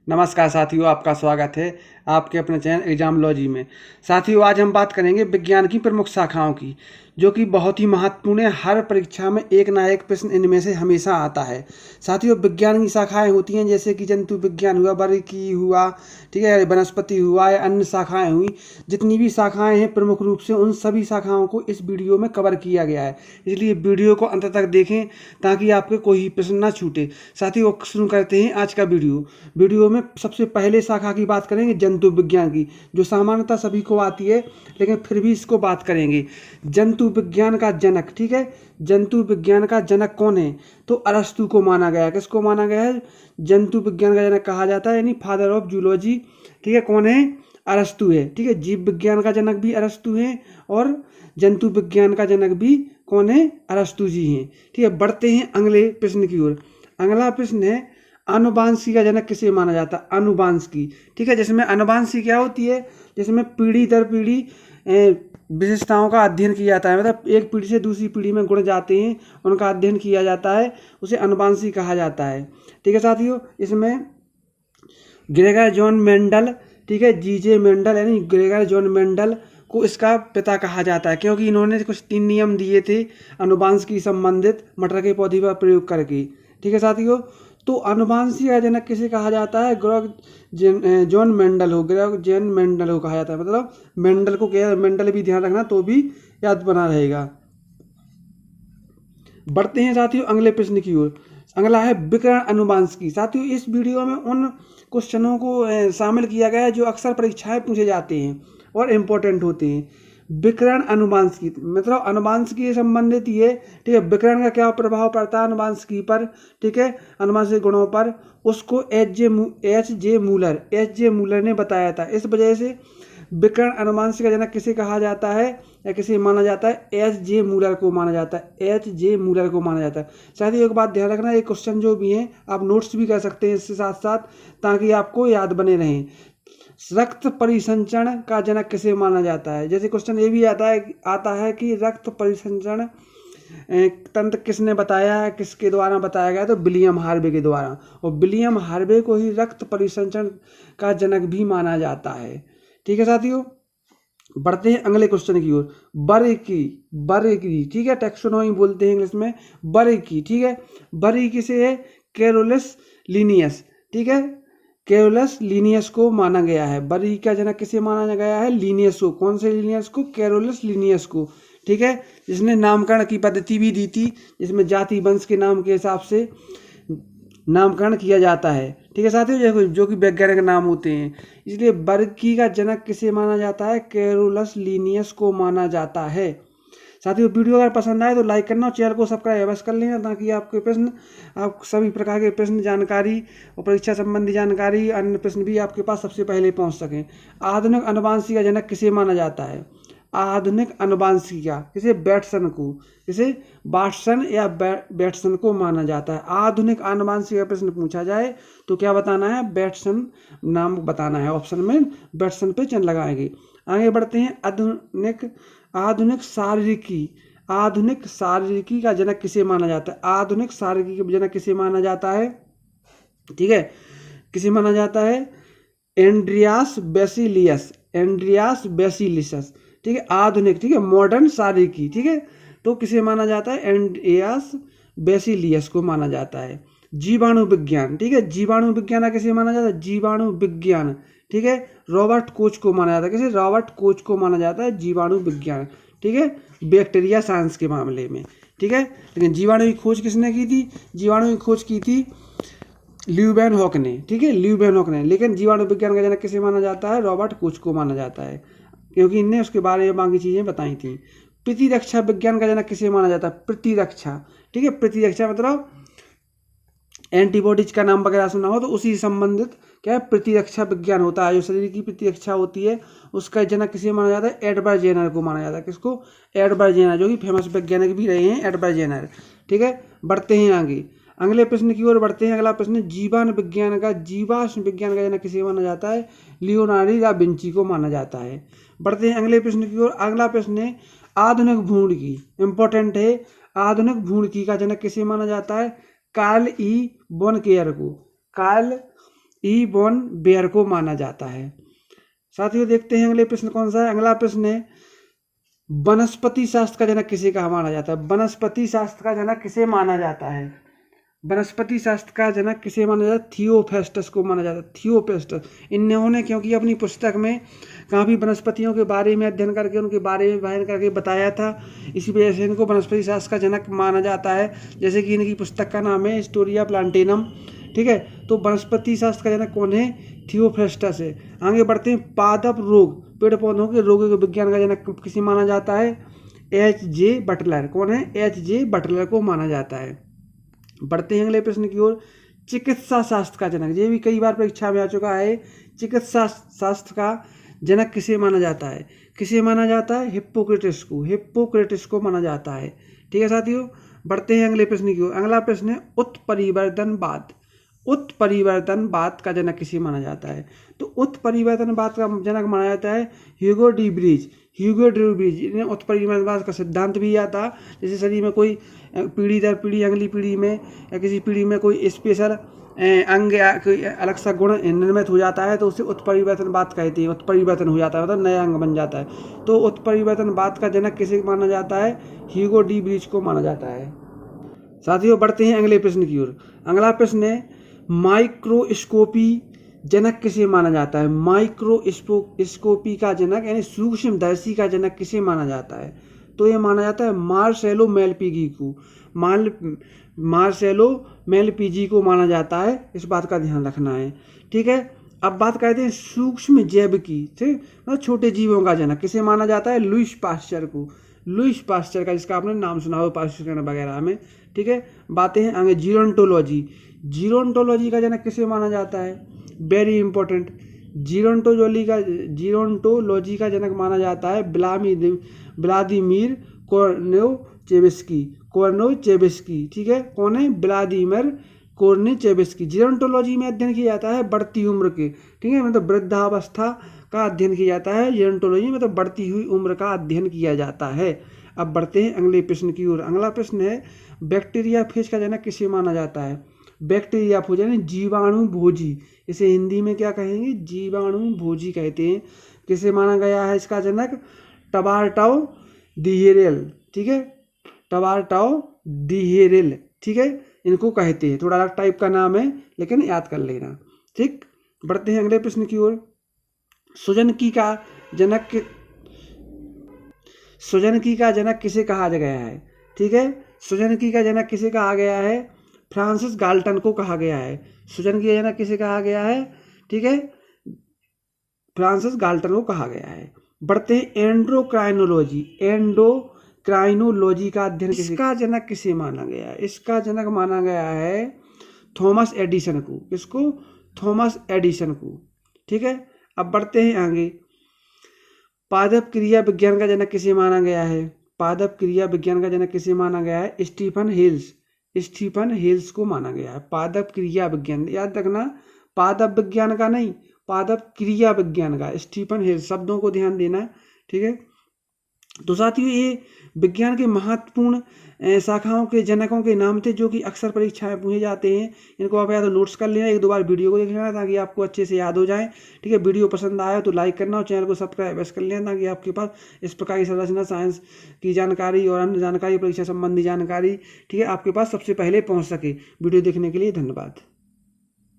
नमस्कार साथियों, आपका स्वागत है आपके अपने चैनल एग्जामोलॉजी में। साथियों, आज हम बात करेंगे विज्ञान की प्रमुख शाखाओं की, जो कि बहुत ही महत्वपूर्ण है। हर परीक्षा में एक ना एक प्रश्न इनमें से हमेशा आता है। साथियों, विज्ञान की शाखाएं होती हैं जैसे कि जंतु विज्ञान हुआ, बरीकी हुआ, ठीक है, वनस्पति हुआ या अन्य शाखाएं हुई। जितनी भी शाखाएं हैं प्रमुख रूप से उन सभी शाखाओं को इस वीडियो में कवर किया गया है, इसलिए वीडियो को अंत तक देखें ताकि आपके कोई प्रश्न ना छूटे। साथियों, शुरू करते हैं आज का वीडियो में सबसे पहले शाखा की बात करेंगे जंतु विज्ञान की, जो सामान्यतः सभी को आती है, लेकिन फिर भी इसको बात करेंगे। जंतु विज्ञान का जनक, ठीक है, जंतु विज्ञान का जनक कौन है? तो अरस्तु को माना गया है। किसको माना गया है? जंतु विज्ञान का जनक कहा जाता है, यानी फादर ऑफ जूलॉजी। ठीक है, कौन है? अरस्तु है। ठीक है, जीव विज्ञान का जनक भी अरस्तु है और जंतु विज्ञान का जनक भी कौन है? अरस्तु जी हैं। ठीक है, बढ़ते हैं अगले प्रश्न की ओर। अगला प्रश्न है, अनुवांशिकी का जनक किसे माना जाता है? अनुवांशिकी। ठीक है, जिसमें अनुवांशिकी क्या होती है? जिसमें पीढ़ी दर पीढ़ी विशेषताओं का अध्ययन किया जाता है, मतलब एक पीढ़ी से दूसरी पीढ़ी में गुण जाते हैं, उनका अध्ययन किया जाता है, उसे अनुवांशिकी कहा जाता है। ठीक है साथियों, इसमें ग्रेगर जॉन मेंडल, ठीक है, जीजे मेंडल यानी ग्रेगर जॉन मेंडल को इसका पिता कहा जाता है, क्योंकि इन्होंने कुछ 3 नियम दिए थे अनुवांशिकी संबंधित मटर के पौधे पर प्रयोग करके। ठीक है साथियों, तो अनुवांशिकी का जनक किसे कहा जाता है? ग्रेगर जॉन मेंडल हो, ग्रेगर जॉन मेंडल हो कहा जाता है। मतलब मेंडल को क्या, मेंडल भी ध्यान रखना तो भी याद बना रहेगा। बढ़ते हैं साथियों अगले प्रश्न की ओर। अगला है विकिरण अनुवांशिकी। साथियों, इस वीडियो में उन क्वेश्चनों को शामिल किया गया है जो अक्सर परीक्षाएं पूछे जाते हैं और इम्पोर्टेंट होते हैं। विकिरण अनुवांशिकी मतलब अनुवांशिकी से संबंधित ये, ठीक है, विकिरण का क्या प्रभाव पड़ता है अनुवांशिकी पर, ठीक है, अनुवांशिक गुणों पर, उसको एच जे मूलर ने बताया था। इस वजह से विकिरण अनुवांशिकी का जनक किसे कहा जाता है या किसे माना जाता है? एच जे मूलर को माना जाता है। एच जे मूलर को माना जाता है। साथियों, एक बात ध्यान रखना, ये क्वेश्चन जो भी हैं आप नोट्स भी कर सकते हैं इसके साथ साथ, ताकि आपको याद बने रहें। रक्त परिसंचरण का जनक किसे माना जाता है? जैसे क्वेश्चन ये भी आता है कि रक्त परिसंचरण तंत्र किसने बताया है, किसके द्वारा बताया गया? तो विलियम हार्वे के द्वारा, और विलियम हार्वे को ही रक्त परिसंचरण का जनक भी माना जाता है। ठीक है साथियों, बढ़ते हैं अगले क्वेश्चन की ओर। बरीकी, ठीक है, टैक्सोनॉमी बोलते हैं इंग्लिश में, बरीकी। ठीक है, बरीकी से है कैरोलस लीनियस, ठीक है, कैरोलस लीनियस को माना गया है। बरीकी का जनक किसे माना गया है? लीनियस को। कौन से लीनियस को? कैरोलस लीनियस को। ठीक है, जिसने नामकरण की पद्धति भी दी थी, जिसमें जाति वंश के नाम के हिसाब से नामकरण किया जाता है। ठीक है साथियों, जो कि वैज्ञानिक नाम होते हैं। इसलिए बरीकी का जनक किसे माना जाता है? कैरोलस लीनियस को माना जाता है। साथियों, वीडियो अगर पसंद आए तो लाइक करना और चैनल को सब्सक्राइब अवश्य कर लेना, ताकि आपके प्रश्न, आप सभी प्रकार के प्रश्न जानकारी और परीक्षा संबंधी जानकारी, अन्य प्रश्न भी आपके पास सबसे पहले पहुंच सकें। आधुनिक अनुवांशिकी का जनक किसे माना जाता है? आधुनिक अनुवांशिकी का किसे? बैटसन को। किसे? वाटसन या बैटसन को माना जाता है। आधुनिक अनुवांशिकी का प्रश्न पूछा जाए तो क्या बताना है? बैटसन नाम बताना है। ऑप्शन में बैटसन पे चिन्ह लगाएंगे। आगे बढ़ते हैं आधुनिक शारीरिकी का जनक किसे माना जाता है? आधुनिक शारीरिकी का जनक किसे माना जाता है? ठीक है, किसे माना जाता है? Andreas Vesalius. ठीक है, आधुनिक, ठीक है, मॉडर्न शारीरिकी। ठीक है, तो किसे माना जाता है? एंड्रियास बेसिलियस को माना जाता है। जीवाणु विज्ञान, ठीक है, जीवाणु विज्ञान किसे माना जाता है? जीवाणु विज्ञान, ठीक है, रॉबर्ट कोच को माना जाता है। किसे? रॉबर्ट कोच को माना जाता है जीवाणु विज्ञान। ठीक है, बैक्टीरिया साइंस के मामले में। ठीक है, लेकिन जीवाणु की खोज किसने की थी? जीवाणु की खोज की थी ल्यूवेनहॉक ने। ठीक है, ल्यूवेनहॉक ने। लेकिन जीवाणु विज्ञान का जनक किसे माना जाता है? रॉबर्ट कोच को माना जाता है, क्योंकि इनने उसके बारे में बाकी चीजें बताई थी। प्रतिरक्षा विज्ञान का जनक किसे माना जाता है? प्रतिरक्षा, ठीक है, प्रतिरक्षा मतलब एंटीबॉडीज का नाम वगैरह सुना हो तो उसी संबंधित क्या है? प्रतिरक्षा विज्ञान होता है। जो शरीर की प्रतिरक्षा होती है उसका जनक किसे माना जाता है? एडवर्ड जेनर को माना जाता है। किसको? एडवर्ड जेनर, जो कि फेमस वैज्ञानिक भी रहे हैं, एडवर्ड जेनर। ठीक है, बढ़ते हैं आगे अगले प्रश्न की ओर बढ़ते हैं। अगला प्रश्न, जीवाश्म विज्ञान का जनक किसे माना जाता है? लियोनार्डो दा विंची को माना जाता है। बढ़ते हैं अगले प्रश्न की ओर। अगला प्रश्न है आधुनिक भ्रूणकी, इंपॉर्टेंट है। आधुनिक भ्रूणकी का जनक किसे माना जाता है? कार्ल ई बोनकेयर को। कार्ल ई बॉन बेयर को माना जाता है। साथियों देखते हैं अगले प्रश्न कौन सा है। अगला प्रश्न है वनस्पति शास्त्र का जनक किसे कहा माना जाता है। वनस्पति शास्त्र का जनक किसे माना जाता है। वनस्पति शास्त्र का जनक किसे माना जाता है। थियोफेस्टस को माना जाता है। थियोफेस्टस इन्होंने क्योंकि अपनी पुस्तक में काफ़ी वनस्पतियों के बारे में अध्ययन करके उनके बारे में बयान करके बताया था, इसी वजह से इनको वनस्पति शास्त्र का जनक माना जाता है। जैसे कि इनकी पुस्तक का नाम है हिस्टोरिया प्लांटेनम, ठीक है। तो वनस्पति शास्त्र का जनक कौन है, थियोफेस्टस है। आगे बढ़ते हैं पादप रोग, पेड़ पौधों के रोगों के विज्ञान का जनक किसे माना जाता है। H.J. बटलर। कौन है, H.J. बटलर को माना जाता है। बढ़ते हैं अगले प्रश्न की ओर। चिकित्सा शास्त्र का जनक, ये भी कई बार परीक्षा में आ चुका है। चिकित्सा शास्त्र का जनक किसे माना जाता है। किसे माना जाता है, हिप्पोक्रेटिस को। हिप्पोक्रेटिस को माना जाता है, ठीक है साथियों। बढ़ते हैं अगले प्रश्न की ओर। अगला प्रश्न है उत्परिवर्तनवाद। उत्परिवर्तनवाद का जनक किसे माना जाता है। तो उत्परिवर्तनवाद का जनक माना जाता है Hugo de bridge. Hugo de bridge ने उत्परिवर्तनवाद का सिद्धांत भी दिया था। जैसे शरीर में कोई पीढ़ी दर पीढ़ी, अगली पीढ़ी में या किसी पीढ़ी में कोई स्पेशल अंग या कोई अलग सा गुण निर्मित हो जाता है तो उसे उत्परिवर्तनवाद कहते हैं। उत्परिवर्तन हो जाता है मतलब नया अंग बन जाता है। तो उत्परिवर्तनवाद का जनक किसे माना जाता है, ह्यूगो डी ब्रिज को माना जाता है। साथियों बढ़ते हैं अगले प्रश्न की ओर। अगला प्रश्न है माइक्रोस्कोपी जनक किसे माना जाता है। माइक्रोस्कोपी का जनक यानी सूक्ष्मदर्शी का जनक किसे माना जाता है। तो ये माना जाता है मार्सेलो मेलपिजी को। मार्सेलो मेलपिजी को माना जाता है, इस बात का ध्यान रखना है, ठीक है। अब बात करते हैं सूक्ष्म जैव की, ठीक, मतलब छोटे जीवों का जनक किसे माना जाता है, लुईस पास्चर को। लुईस पास्चर का, जिसका आपने नाम सुना हो पास्चर वगैरह में, ठीक है। बातें हैं आगे जीरोंटोलॉजी। जीरोंटोलॉजी का जनक किसे माना जाता है, वेरी इंपॉर्टेंट। जीरोंटोलॉजी का जनक माना जाता है व्लादिमीर कोर्नेचेविस्की, ठीक है। कौन है, व्लादिमीर कोर्नेचेविस्की। जीरोंटोलॉजी में अध्ययन किया जाता है बढ़ती उम्र के, ठीक है, मतलब वृद्धावस्था का अध्ययन किया जाता है। जीरोंटोलॉजी मतलब बढ़ती हुई उम्र का अध्ययन किया जाता है। अब बढ़ते हैं अगले प्रश्न की ओर। अगला प्रश्न है बैक्टीरिया फेज का जनक किसे माना जाता है। बैक्टीरिया फेज यानी जीवाणु भोजी, इसे हिंदी में क्या कहेंगे, जीवाणु भोजी कहते हैं। किसे माना गया है इसका जनक, टबार्टाओ डिहेरेल, ठीक है, टबार्टाओ डिहेरेल, ठीक है, इनको कहते हैं। थोड़ा अलग टाइप का नाम है लेकिन याद कर लेना, ठीक। बढ़ते हैं अगले प्रश्न की ओर। सुजनकी का जनक किसे कहा गया है, ठीक है। सुजनकी का जनक किसे कहा गया है, फ्रांसिस गाल्टन को कहा गया है। सुजनकी का जनक किसे कहा गया है, ठीक है, फ्रांसिस गाल्टन को कहा गया है। बढ़ते हैं एंडोक्राइनोलॉजी। एंडोक्राइनोलॉजी का अध्ययन इसका जनक किसे माना गया है। इसका जनक माना गया है थॉमस एडिसन को। इसको, थॉमस एडिसन को, ठीक है। अब बढ़ते हैं आगे। पादप क्रिया विज्ञान का जनक किसे माना गया है। पादप क्रिया विज्ञान का जनक किसे माना गया है, स्टीफन हेल्स को माना गया है। पादप क्रिया विज्ञान, याद रखना, पादप विज्ञान का नहीं, पादप क्रिया विज्ञान का, स्टीफन हेल्स, शब्दों को ध्यान देना, ठीक है। तो साथियों ये विज्ञान के महत्वपूर्ण शाखाओं के जनकों के नाम थे जो कि अक्सर परीक्षाएं पूछे जाते हैं। इनको आप या तो नोट्स कर लेना, एक दो बार वीडियो को देख लेना ताकि आपको अच्छे से याद हो जाए, ठीक है। वीडियो पसंद आया तो लाइक करना और चैनल को सब्सक्राइब कर लेना ताकि आपके पास इस प्रकार की संरचना, साइंस की जानकारी और अन्य जानकारी, परीक्षा संबंधी जानकारी, ठीक है, आपके पास सबसे पहले पहुँच सके। वीडियो देखने के लिए धन्यवाद।